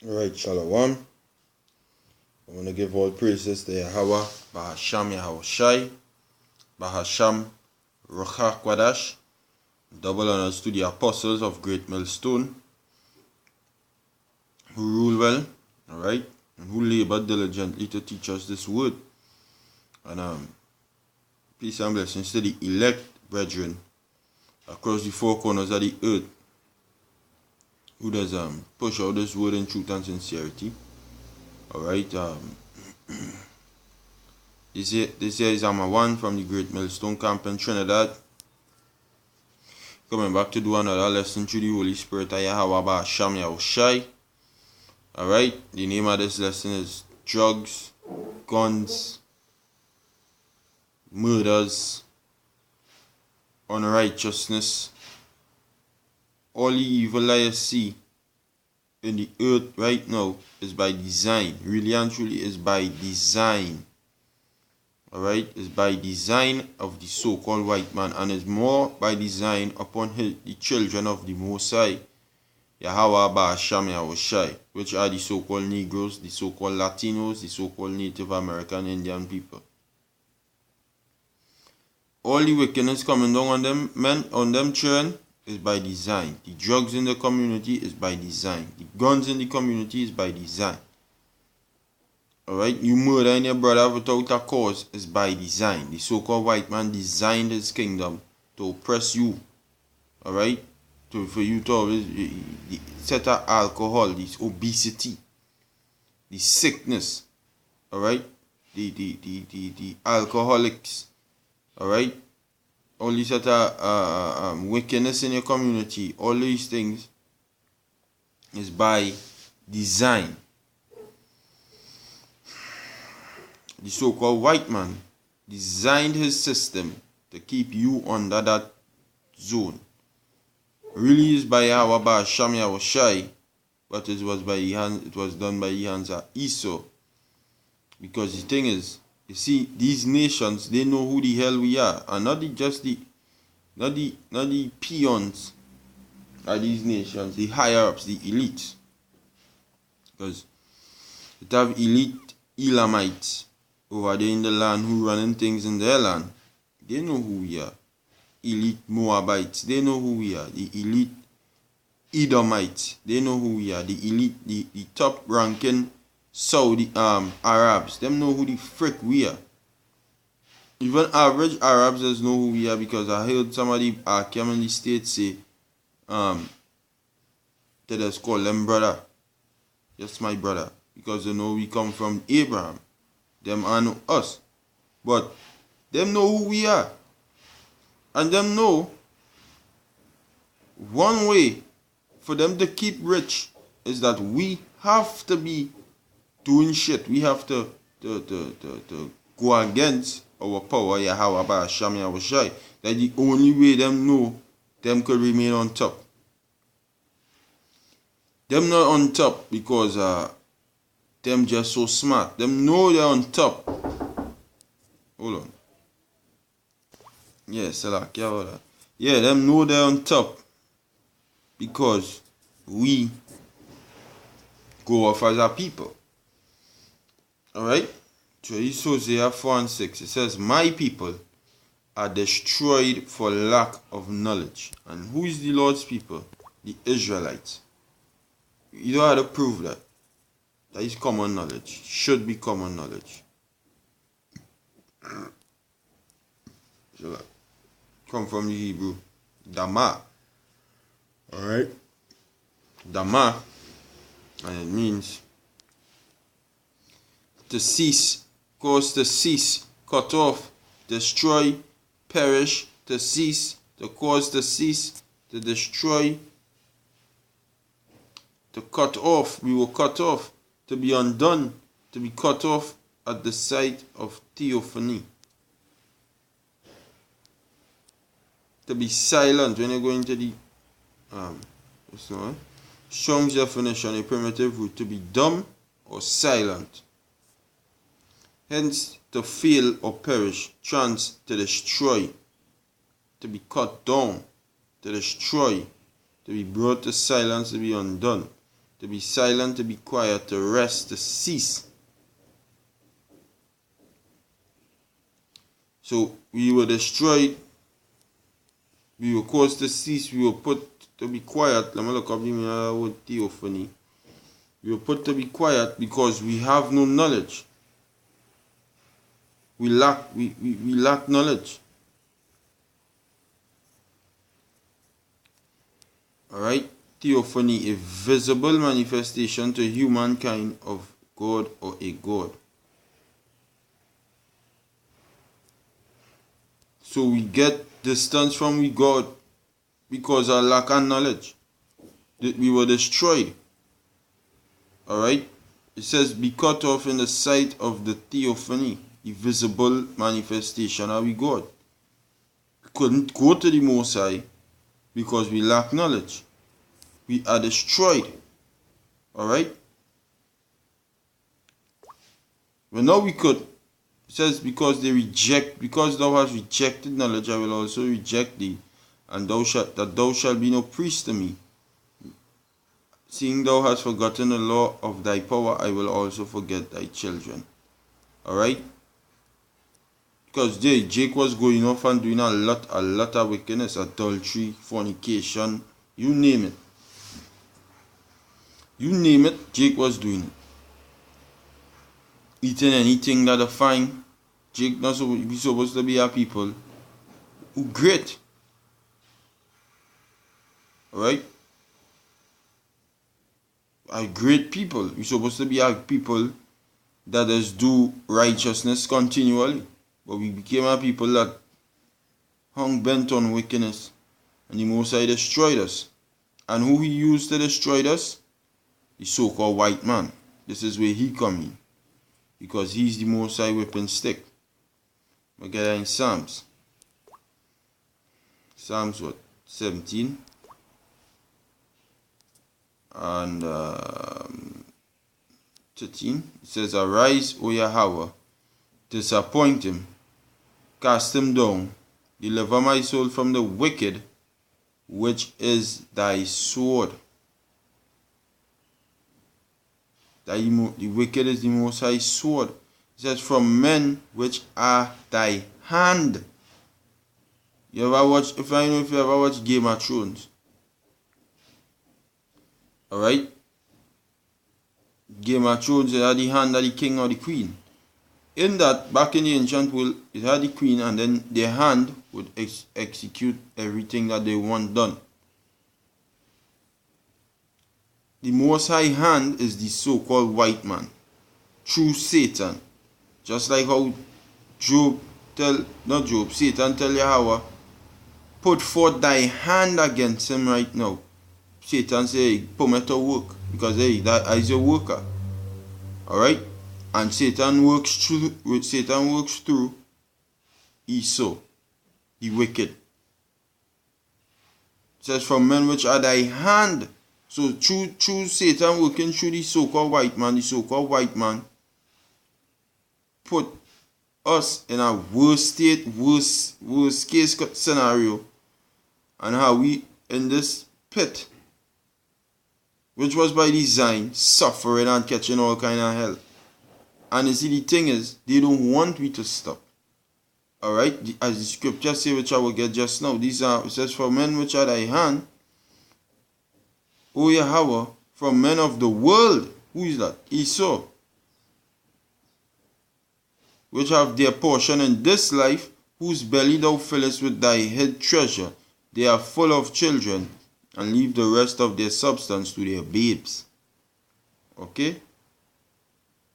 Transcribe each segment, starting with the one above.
Alright, Shalom. I want to give all praises to Yahweh, Bahasham Yahawashi, Bahasham Ruach Kwadash. Double honors to the apostles of Great Millstone, who rule well, alright, and who labor diligently to teach us this word. And peace and blessings to the elect brethren across the four corners of the earth, who does push out this word in truth and sincerity. Alright, this here is Amma One from the Great Millstone Camp in Trinidad. Coming back to do another lesson through the Holy Spirit of Yahweh Bahasham Yahawashi. Alright, the name of this lesson is Drugs, Guns, Murders, Unrighteousness. All the evil I see in the earth right now is by design. Really and truly is by design. Alright, it's by design of the so-called white man, and is more by design upon the children of the Most High, Yahweh Bahasham Yahawashi, which are the so-called Negroes, the so-called Latinos, the so-called Native American Indian people. All the wickedness coming down on them men, on them children, is by design. The drugs in the community is by design. The guns in the community is by design. Alright, you murdering your brother without a cause is by design. The so-called white man designed his kingdom to oppress you. Alright, for you to always set of alcohol, this obesity, the sickness, alright, the alcoholics, alright, all these set of wickedness in your community, all these things is by design. The so-called white man designed his system to keep you under that zone. Really is by Yahweh Bahasham Yahawashi, but it was done by the hands of Esau. Because the thing is, you see, these nations, they know who the hell we are, and not the peons of these nations, the higher ups, the elites. Because you have elite Elamites over there in the land who running things in their land. They know who we are. Elite Moabites, they know who we are. The elite Edomites, they know who we are. The elite, the top ranking Saudi Arabs, them know who the frick we are. Even average Arabs does know who we are, because I heard somebody came in the States say they just call them brother. Just my brother. Because they know we come from Abraham. Them and us. But them know who we are. And them know one way for them to keep rich is that we have to be doing shit. We have to go against our power, Yahweh Bahasham Yahawashi. That's the only way them know them could remain on top. Them not on top because them just so smart. Them know they're on top. Hold on. Yeah, them know they're on top because we go off as a people. Alright? So Hosea 4:6, it says, my people are destroyed for lack of knowledge. And who is the Lord's people? The Israelites. You don't have to prove that. That is common knowledge. Should be common knowledge. So, come from the Hebrew Dama. Alright? Dama. And it means to cease, cause to cease, cut off, destroy, perish, to cease, to cause to cease, to destroy, to cut off. We were cut off, to be undone, to be cut off at the sight of theophany. To be silent when you go into the Strong's definition, a primitive root, to be dumb or silent. Hence, to fail or perish, trans, to destroy, to be cut down, to destroy, to be brought to silence, to be undone, to be silent, to be quiet, to rest, to cease. So we were destroyed, we were caused to cease, we were put to be quiet. Let me look up the word theophany. We were put to be quiet because we have no knowledge. We lack knowledge. Alright? Theophany, a visible manifestation to humankind of God or a God. So we get distance from God because of lack of knowledge. We were destroyed. Alright? It says, be cut off in the sight of the theophany, the visible manifestation of God. We couldn't go to the Most High because we lack knowledge. We are destroyed. Alright? But now we could. It says, because thou hast rejected knowledge, I will also reject thee, and thou shalt be no priest to me. Seeing thou hast forgotten the law of thy power, I will also forget thy children. Alright? Because Jake was going off and doing a lot of wickedness, adultery, fornication, you name it. You name it, Jake was doing it. Eating anything that I find. Jake not supposed to be a people who great. Alright? Are great people. We're supposed to be a people that does do righteousness continually. But we became a people that hung bent on wickedness. And the Most High destroyed us. And who he used to destroy us? The so-called white man. This is where he come in. Because he's the Most High whipping stick. We get that in Psalms. Psalms what? 17. And 13. It says, arise, O Yahweh, disappoint him, cast him down, deliver my soul from the wicked, which is thy sword. The wicked is the Most High sword. It says, from men which are thy hand. You ever watch, if I know if you ever watch Game of Thrones. Alright? Game of Thrones, it had the hand of the king or the queen. In that, back in the ancient world, it had the queen and then their hand would execute everything that they want done. The Most High hand is the so-called white man, through Satan. Just like how Satan tell Yahweh, put forth thy hand against him right now. Satan say, put me to work, because hey, that is your worker. Alright? And Satan works through Esau, the wicked. It says, from men which are thy hand. So through Satan working through the so-called white man put us in a worst case scenario, and how we in this pit, which was by design, suffering and catching all kind of hell. And you see, the thing is, they don't want me to stop. Alright, as the scripture say, which I will get just now, these are, it says, for men which are thy hand, O Yahweh, from men of the world. Who is that? Esau. Which have their portion in this life, whose belly thou fillest with thy hid treasure. They are full of children, and leave the rest of their substance to their babes. Okay?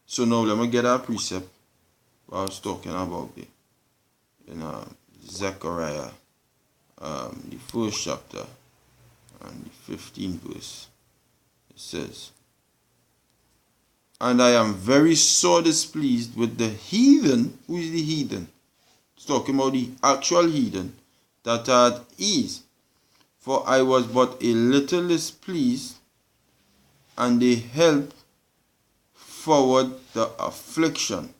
So now let me get our precept what I was talking about there. In Zechariah, the 1st chapter, and the 15th verse. It says, and I am very sore displeased with the heathen. Who is the heathen? It's talking about the actual heathen that are at ease. For I was but a little displeased, and they helped forward the affliction.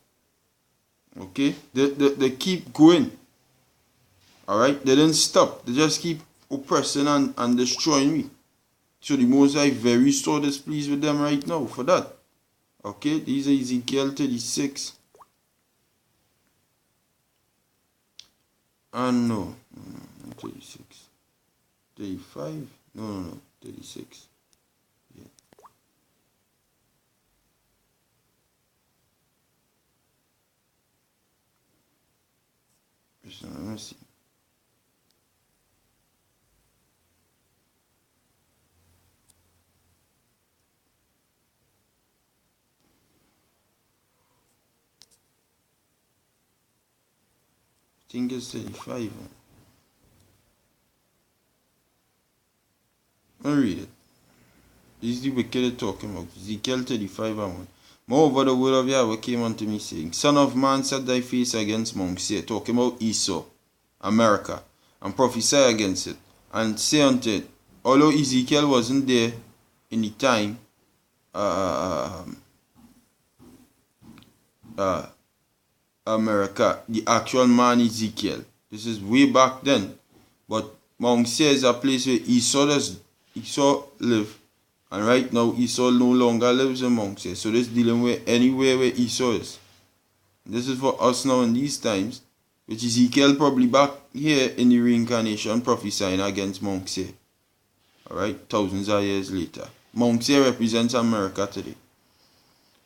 Okay? They keep going. Alright? They didn't stop. They just keep oppressing and destroying me. So the Most High very so displeased with them right now for that. Okay, these are Ezekiel 36. And no, 36. 35? No, 36. Yeah. Let me see. I think it's 35. I'll read it. This is the wicked talking about. Ezekiel 35 and 1. Moreover, the word of Yahweh came unto me, saying, Son of man, set thy face against Mount Seir, talking about Esau, America, and prophesy against it, and say unto it, although Ezekiel wasn't there in the time, America, the actual man Ezekiel. This is way back then. But Mount Seir is a place where Esau lived. And right now Esau no longer lives in Mount Seir. So this is dealing with anywhere where Esau is. This is for us now in these times, which Ezekiel probably back here in the reincarnation prophesying against Mount Seir. Alright, thousands of years later. Mount Seir represents America today.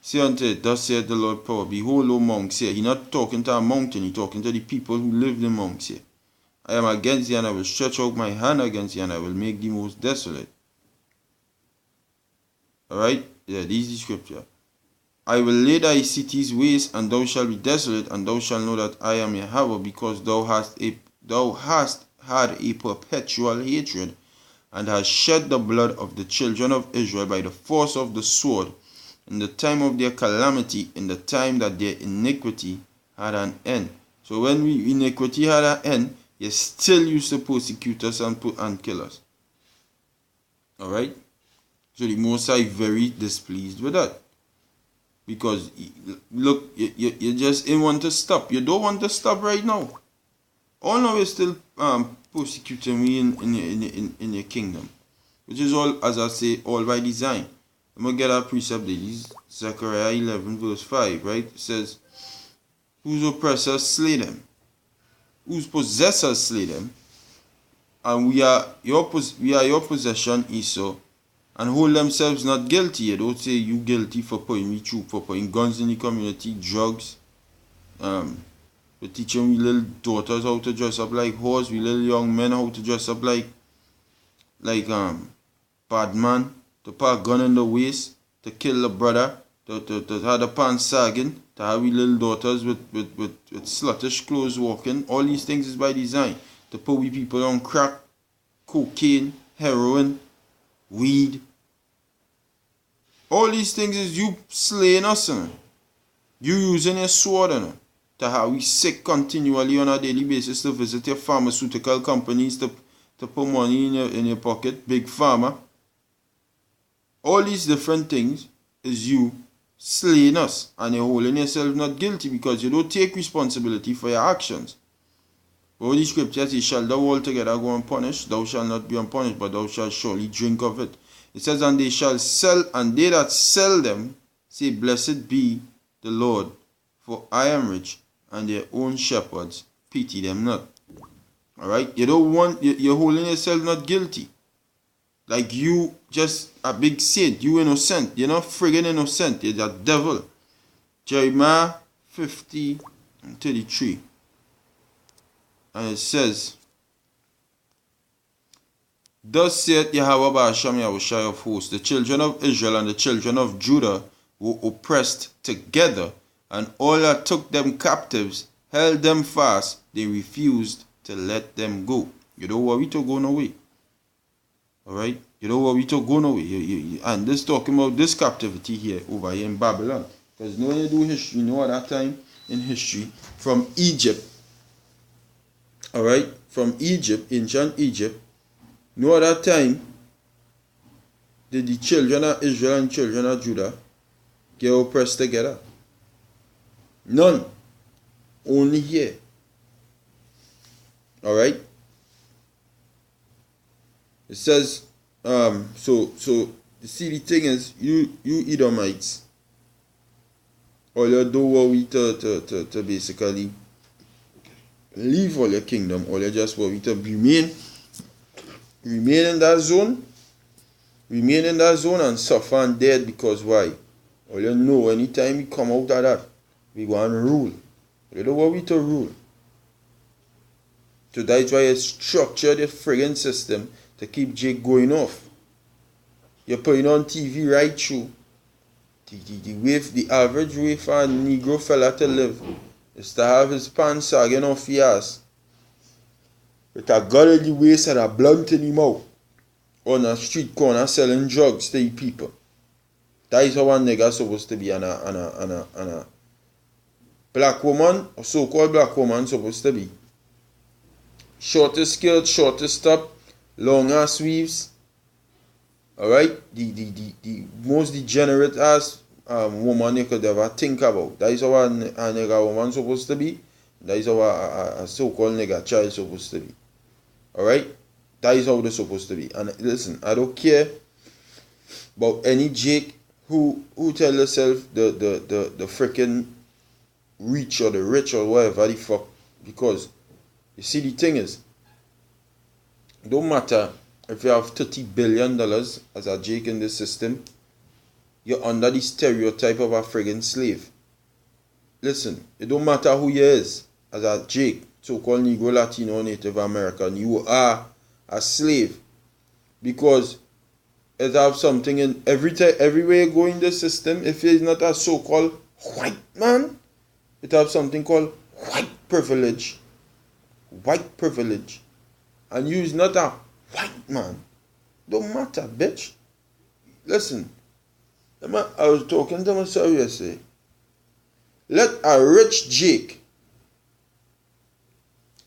Say unto it, thus saith the Lord power, behold, O Mount Seir. He's not talking to a mountain, he's talking to the people who lived in Mount Seir. I am against thee, and I will stretch out my hand against thee, and I will make thee most desolate. Alright? Yeah, this is the scripture. I will lay thy cities waste, and thou shalt be desolate, and thou shalt know that I am Yahweh, because thou hast had a perpetual hatred, and hast shed the blood of the children of Israel by the force of the sword, in the time of their calamity, in the time that their iniquity had an end. So when iniquity had an end, you still used to persecute us and kill us. Alright? So the Most High very displeased with that. Because, look, you just ain't want to stop. You don't want to stop right now. All now is still persecuting me in your kingdom. Which is all, as I say, all by design. I'm going to get our precept. This is Zechariah 11 verse 5, right? It says, whose oppressors slay them, whose possessors slay them, and we are your possession, Esau, and hold themselves not guilty. You don't say you guilty for putting me through, for putting guns in the community, drugs, for teaching we little daughters how to dress up like whores, we little young men how to dress up like bad man, to put a gun in the waist, to kill the brother, to have the pants sagging, to have we little daughters with sluttish clothes walking. All these things is by design. To put we people on crack, cocaine, heroin, weed. All these things is you slaying us, you using your sword, to have we sick continually on a daily basis, to visit your pharmaceutical companies, to put money in your pocket, big pharma. All these different things is you slaying us, and you're holding yourself not guilty because you don't take responsibility for your actions. All the scriptures say, shall thou altogether go unpunished? Thou shalt not be unpunished, but thou shalt surely drink of it. It says, and they shall sell, and they that sell them say, blessed be the Lord, for I am rich, and their own shepherds pity them not. Alright? You don't want, you're holding yourself not guilty. Like you just a big saint, you innocent. You're not friggin' innocent, you're the devil. Jeremiah 50:33. And it says, thus saith Yahweh Ba'asham Yahushai of hosts, the children of Israel and the children of Judah were oppressed together, and all that took them captives held them fast, they refused to let them go. You don't worry to go away. Alright? You don't worry to go away. And this talking about this captivity here, over here in Babylon. Because when you do history, you know at that time in history, from Egypt, alright, from Egypt, ancient Egypt, no at that time did the children of Israel and children of Judah get oppressed together. None. Only here. Alright? It says, So see, the thing is, you Edomites, all you do worry to basically leave all your kingdom, all you just worry to remain in that zone, and suffer and dead. Because why? All you know, anytime we come out of that, we go and rule. You don't worry to rule. So that's why you structure the friggin' system to keep Jake going off. You're putting on TV right through. The average way for a Negro fella to live is to have his pants sagging off his ass, with a gun in the waist and a blunt in the mouth, on a street corner selling drugs to the people. That is how a nigga supposed to be, and a black woman, or so-called black woman, supposed to be. Shorter skirt, shorter top, longer sleeves. Alright? The most degenerate ass woman you could ever think about. That is how a nigga woman supposed to be. That is how a so-called nigga child supposed to be. Alright? That is how they're supposed to be. And listen, I don't care about any Jake who tell yourself the freaking rich or the rich or whatever the fuck. Because you see, the thing is, it don't matter if you have $30 billion as a Jake in this system, you're under the stereotype of a friggin' slave. Listen, it don't matter who you is as a Jake, so-called Negro, Latino, Native American, you are a slave. Because it have something in everywhere you go in the system. If you're not a so-called white man, it have something called white privilege. White privilege. And you is not a white man. Don't matter, bitch. Listen, I was talking to myself yesterday. Let a rich Jake,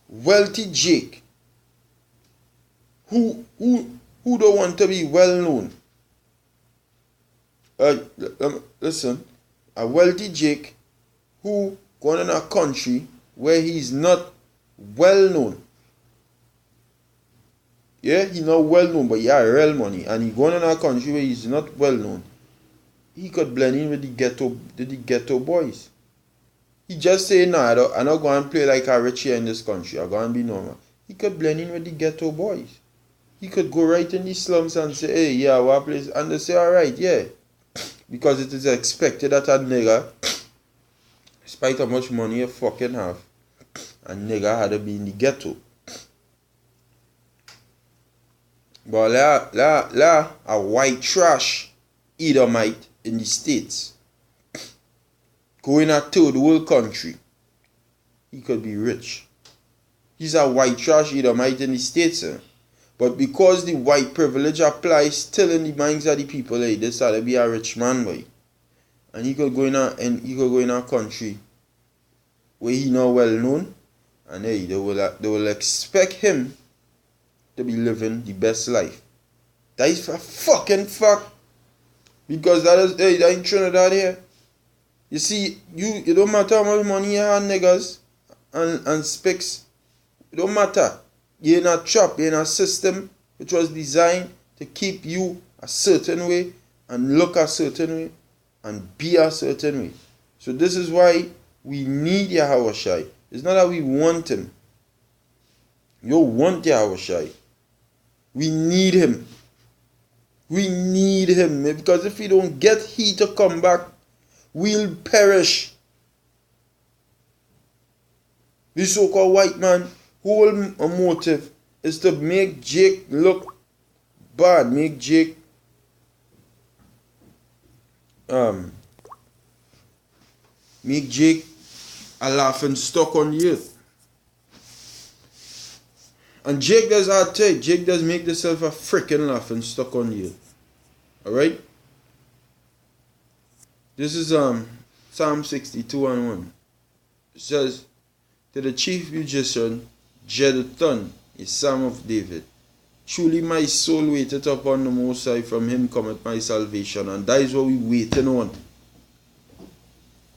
wealthy Jake, who don't want to be well known. Listen, a wealthy Jake who going in a country where he's not well known. Yeah, he's not well known, but he has real money, and he going in a country where he's not well known. He could blend in with the ghetto boys. He just say, nah, I'm not going to play like a rich here in this country. I'm going to be normal. He could blend in with the ghetto boys. He could go right in the slums and say, hey, yeah, what place? And they say, alright, yeah. Because it is expected that a nigga, despite how much money you fucking have, a nigga had to be in the ghetto. But a white trash Edomite in the States, go in a third world country, he could be rich. He's a white trash Edomite in the States, but because the white privilege applies still in the minds of the people, this ought to be a rich man, boy. And he could go in a country where he not well known, and they will expect him to be living the best life. That is a fucking fact. Because that in Trinidad here. You see, you don't matter how much money you have, niggas and specs. It don't matter. You're in a trap, you're in a system which was designed to keep you a certain way and look a certain way and be a certain way. So this is why we need Yahweh Shai. It's not that we want him. You want Yahweh Shai. We need him. We need him. Because if we don't get he to come back, we'll perish. The so-called white man whole motive is to make Jake look bad. Make Jake a laughing stock on the earth. And Jake does hard take. Jake does make himself a freaking laughing stock on the earth. Alright? This is Psalm 62 and 1. It says, to the chief musician, Jeduthun, a psalm of David. Truly my soul waiteth upon the Most High, from him cometh my salvation. And that is what we waiting on.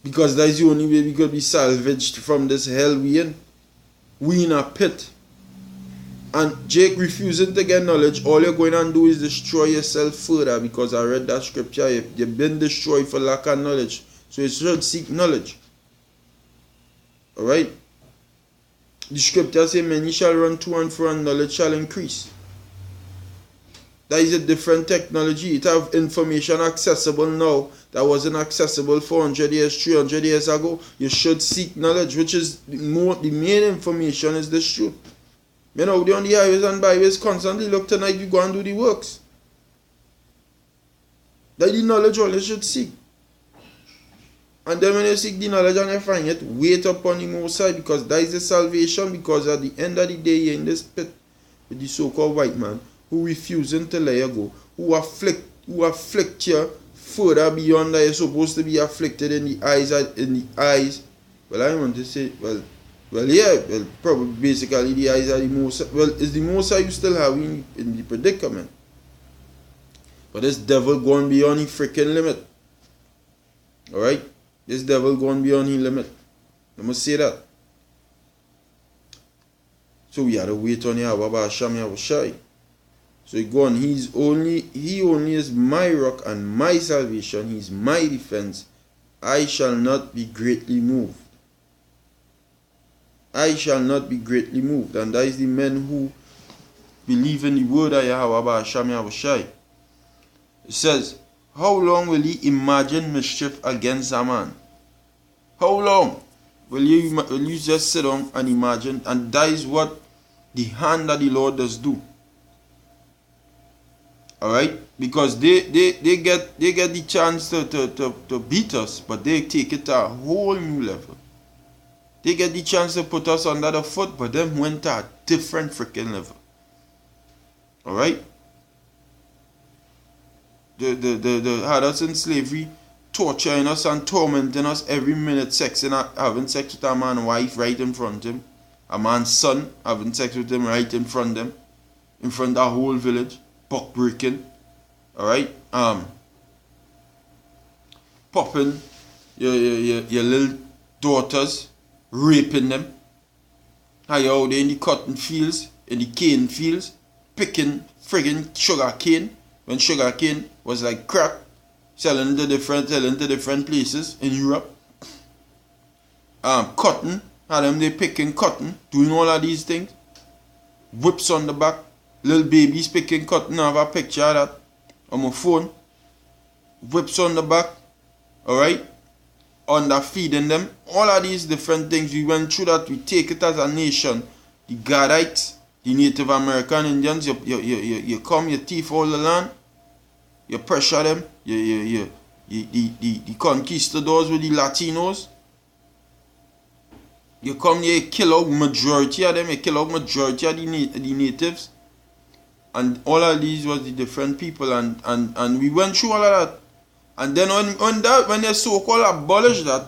Because that is the only way we could be salvaged from this hell we in. We in a pit. And Jake refusing to get knowledge, all you're going to do is destroy yourself further, because I read that scripture. You've been destroyed for lack of knowledge. So you should seek knowledge. Alright? The scripture says, many shall run to and fro, and knowledge shall increase. That is a different technology. It have information accessible now that wasn't accessible 400 years, 300 years ago. You should seek knowledge, which is the main information is the truth. You know, on the highways and byways constantly look tonight, you go and do the works. That the knowledge all you should seek. And then when you seek the knowledge and you find it, wait upon the Most High, because that is the salvation. Because at the end of the day, you're in this pit with the so-called white man who refusing to let you go, who afflict you further beyond that you're supposed to be afflicted in the eyes. Well, I want to say, probably basically the eyes are the most. Well, it's the Most High you still have in the predicament. But this devil going beyond his freaking limit. Alright? This devil going beyond his limit. I must say that. So we had to wait on Yahweh Hashem Yahushai. So he go on, he only is my rock and my salvation, he is my defense. I shall not be greatly moved. I shall not be greatly moved. And that is the men who believe in the word of Yahweh Hashem Yahushai. It says, how long will ye imagine mischief against a man? How long will you just sit down and imagine? And that is what the hand of the Lord does do. Alright? Because they get the chance to beat us, but they take it to a whole new level. They get the chance to put us under the foot, but them went to a different freaking level. Alright? The had us in slavery, torturing us and tormenting us every minute, having sex with a man's wife right in front of him. A man's son having sex with him right in front of them. In front of the whole village. Buck breaking. Alright? Popping your little daughters, raping them. How you out there in the cotton fields, in the cane fields, picking friggin' sugar cane, when sugar cane was like crack, selling to different places in Europe. Cotton, how them they picking cotton, doing all of these things. Whips on the back, little babies picking cotton. I have a picture of that on my phone. Whips on the back, alright, under feeding them. All of these different things we went through that. We take it as a nation. The Gadites, the Native American Indians, you come, you thief all the land, you pressure them, the conquistadors with the Latinos. You come here, you kill out majority of them, you kill out majority of the natives. And all of these was the different people, and we went through all of that. And then when they so-called abolish that,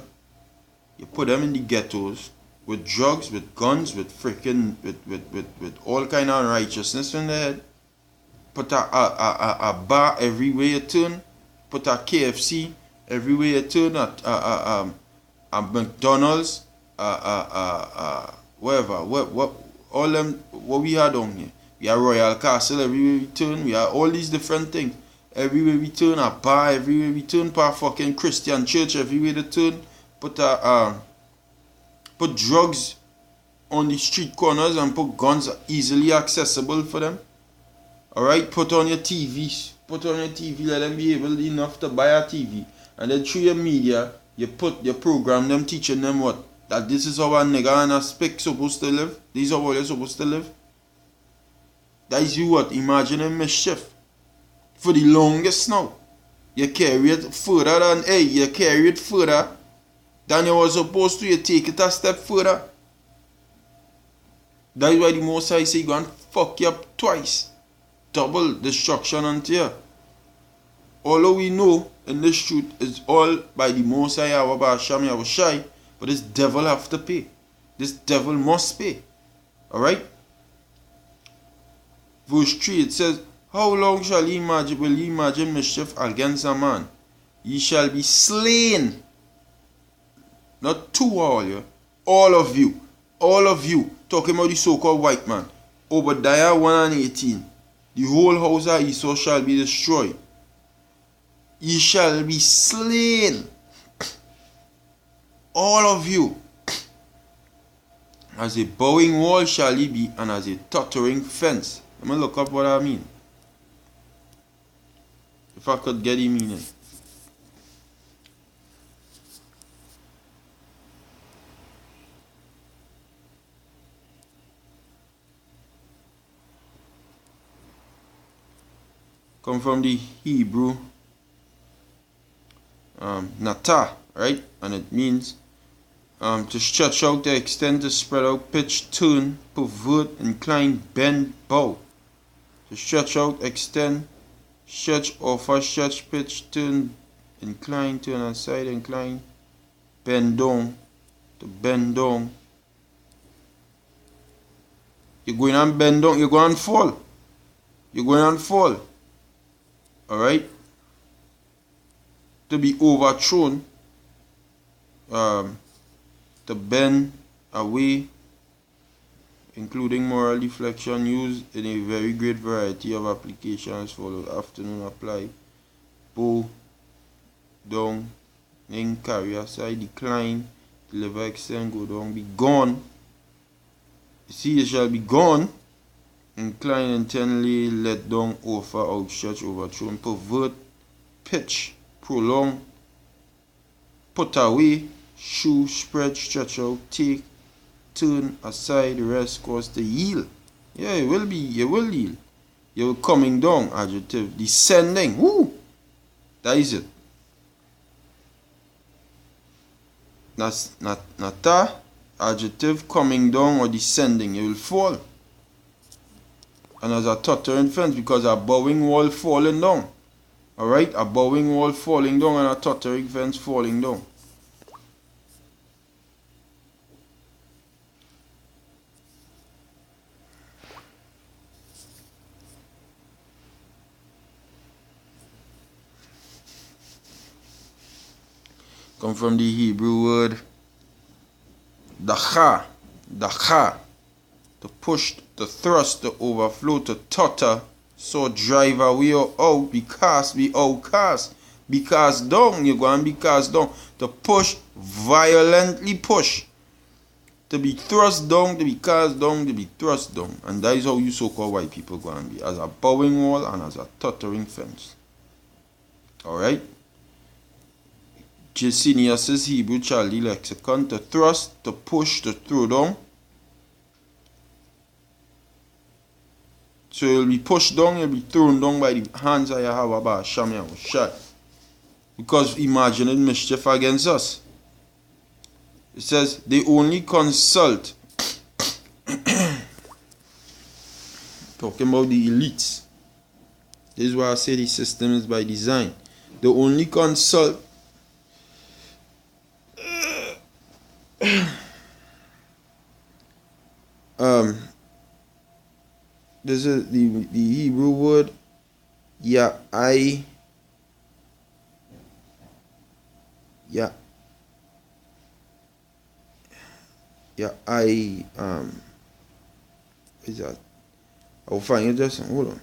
you put them in the ghettos with drugs, with guns, with freaking with all kind of unrighteousness in their head. Put a bar everywhere you turn. Put a KFC everywhere you turn. A McDonald's. Whatever. All them what we had on here. We have Royal Castle everywhere we turn. We have all these different things. Everywhere we turn, a bar everywhere we turn. Put a fucking Christian church everywhere we turn. Put drugs on the street corners and put guns easily accessible for them. Alright, put on your TVs. Put on your TV, let them be able enough to buy a TV. And then through your media, you program them, teaching them what? That this is how a nigga and a spick supposed to live. These are how you're supposed to live. That is you what? Imagining mischief. For the longest now. You carry it further than you were supposed to. You take it a step further. That is why the Most High say, go and fuck you up twice. Double destruction unto you. All we know in this truth is all by the Most High Yahweh Hashem Yahushai. But this devil have to pay. This devil must pay. Alright? Verse 3 it says, how long will ye imagine mischief against a man? Ye shall be slain. Not two all you. All of you. Talking about the so-called white man. Obadiah 1:18. The whole house of Esau shall be destroyed. Ye shall be slain, all of you. As a bowing wall shall ye be, and as a tottering fence. Let me look up what I mean. If I could get the meaning. Come from the Hebrew natah, right? And it means to stretch out, to extend, to spread out, pitch, turn, pervert, incline, bend, bow. To stretch out, extend, stretch, offer, stretch, pitch, turn, incline, turn aside, incline, bend down, to bend down. You're going and bend down, you're going to fall. You're going and fall. Alright? To be overthrown, to bend away, including moral deflection, used in a very great variety of applications. Follow afternoon apply. Bow down, then carry aside, decline, deliver, extend, go down, be gone. You see, it shall be gone. Incline, intently, let down, offer, outstretch, overthrown, pervert, pitch, prolong, put away, shoe, spread, stretch out, take, turn, aside, rest, cause to yield. Yeah, it will be, you will yield. You're coming down, adjective, descending. Woo! That is it. That's not that. Adjective, coming down or descending. You will fall. And as a tottering fence, because a bowing wall falling down. Alright? A bowing wall falling down and a tottering fence falling down. Come from the Hebrew word dacha. Dacha. To push, to thrust, to overflow, to totter, so drive away or out, be outcast, be cast down. You're going to be cast down. To push, violently push. To be thrust down, to be cast down, to be thrust down. And that is how you so-called white people going to be. As a bowing wall and as a tottering fence. Alright? Gesenius' Hebrew Charlie Lexicon. To thrust, to push, to throw down. So you'll be pushed down, you'll be thrown down by the hands of Yahweh by Hashem Yahushai. Because imagining mischief against us. It says, they only consult. Talking about the elites. This is why I say the system is by design. They only consult this is the Hebrew word Ya'ai. What is that? I'll find it just hold on.